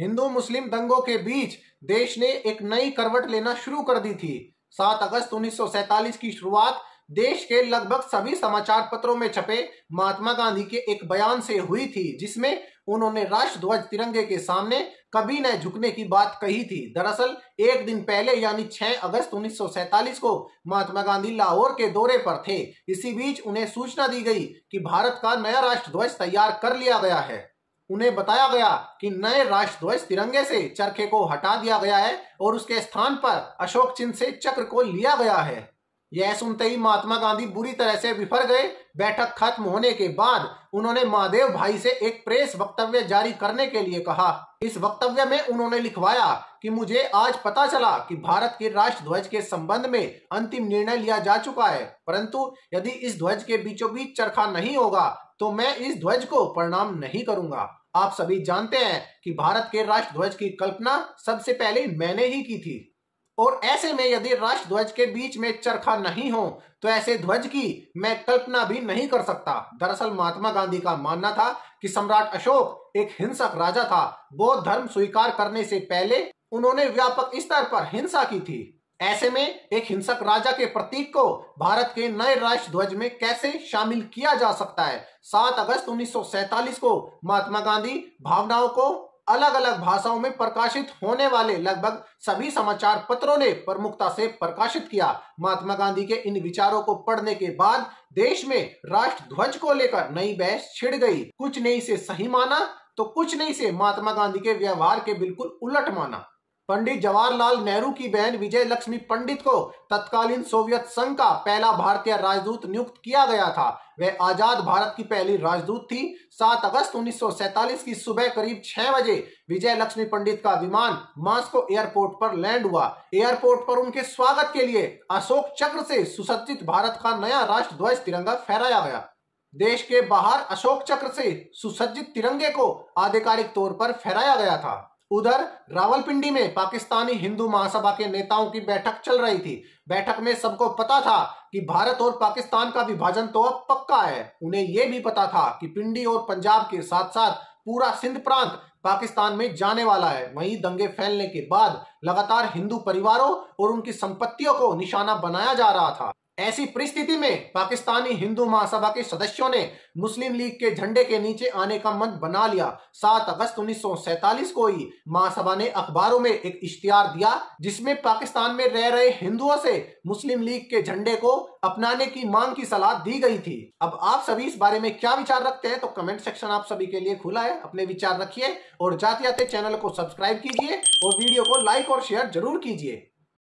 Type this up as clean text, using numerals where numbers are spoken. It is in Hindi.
हिंदू मुस्लिम दंगों के बीच देश ने एक नई करवट लेना शुरू कर दी थी। 7 अगस्त 1947 की शुरुआत देश के लगभग सभी समाचार पत्रों में छपे महात्मा गांधी के एक बयान से हुई थी, जिसमें उन्होंने राष्ट्रध्वज तिरंगे के सामने कभी न झुकने की बात कही थी। दरअसल एक दिन पहले यानी 6 अगस्त 1947 को महात्मा गांधी लाहौर के दौरे पर थे। इसी बीच उन्हें सूचना दी गई कि भारत का नया राष्ट्रध्वज तैयार कर लिया गया है। उन्हें बताया गया कि नए राष्ट्रध्वज तिरंगे से चरखे को हटा दिया गया है और उसके स्थान पर अशोक चिन्ह से चक्र को लिया गया है। यह सुनते ही महात्मा गांधी बुरी तरह से विफर गए। बैठक खत्म होने के बाद उन्होंने महादेव भाई से एक प्रेस वक्तव्य जारी करने के लिए कहा। इस वक्तव्य में उन्होंने लिखवाया कि मुझे आज पता चला कि भारत के राष्ट्रध्वज के संबंध में अंतिम निर्णय लिया जा चुका है, परंतु यदि इस ध्वज के बीचों बीच चरखा नहीं होगा तो मैं इस ध्वज को प्रणाम नहीं करूंगा। आप सभी जानते हैं कि भारत के राष्ट्रध्वज की कल्पना सबसे पहले मैंने ही की थी, और ऐसे में यदि राष्ट्रध्वज के बीच में चरखा नहीं हो तो ऐसे ध्वज की मैं कल्पना भी नहीं कर सकता। दरअसल महात्मा गांधी का मानना था कि सम्राट अशोक एक हिंसक राजा था। बौद्ध धर्म स्वीकार करने से पहले उन्होंने व्यापक स्तर पर हिंसा की थी। ऐसे में एक हिंसक राजा के प्रतीक को भारत के नए राष्ट्रध्वज में कैसे शामिल किया जा सकता है। 7 अगस्त 1947 को महात्मा गांधी भावनाओं को अलग अलग भाषाओं में प्रकाशित होने वाले लगभग सभी समाचार पत्रों ने प्रमुखता से प्रकाशित किया। महात्मा गांधी के इन विचारों को पढ़ने के बाद देश में राष्ट्रध्वज को लेकर नई बहस छिड़ गई। कुछ ने इसे सही माना तो कुछ ने इसे महात्मा गांधी के व्यवहार के बिल्कुल उलट माना। पंडित जवाहरलाल नेहरू की बहन विजय लक्ष्मी पंडित को तत्कालीन सोवियत संघ का पहला भारतीय राजदूत नियुक्त किया गया था। वह आजाद भारत की पहली राजदूत थी। 7 अगस्त 1947 की सुबह करीब 6 बजे विजय लक्ष्मी पंडित का विमान मास्को एयरपोर्ट पर लैंड हुआ। एयरपोर्ट पर उनके स्वागत के लिए अशोक चक्र से सुसज्जित भारत का नया राष्ट्रध्वज तिरंगा फहराया गया। देश के बाहर अशोक चक्र से सुसज्जित तिरंगे को आधिकारिक तौर पर फहराया गया था। उधर रावलपिंडी में पाकिस्तानी हिंदू महासभा के नेताओं की बैठक चल रही थी। बैठक में सबको पता था कि भारत और पाकिस्तान का विभाजन तो अब पक्का है। उन्हें यह भी पता था कि पिंडी और पंजाब के साथ साथ पूरा सिंध प्रांत पाकिस्तान में जाने वाला है। वहीं दंगे फैलने के बाद लगातार हिंदू परिवारों और उनकी संपत्तियों को निशाना बनाया जा रहा था। ऐसी परिस्थिति में पाकिस्तानी हिंदू महासभा के सदस्यों ने मुस्लिम लीग के झंडे के नीचे आने का मन बना लिया। 7 अगस्त 1947 को ही महासभा ने अखबारों में एक इश्तिहार दिया, जिसमें पाकिस्तान में रह रहे हिंदुओं से मुस्लिम लीग के झंडे को अपनाने की मांग की सलाह दी गई थी। अब आप सभी इस बारे में क्या विचार रखते हैं तो कमेंट सेक्शन आप सभी के लिए खुला है। अपने विचार रखिए और जाते जाते चैनल को सब्सक्राइब कीजिए और वीडियो को लाइक और शेयर जरूर कीजिए।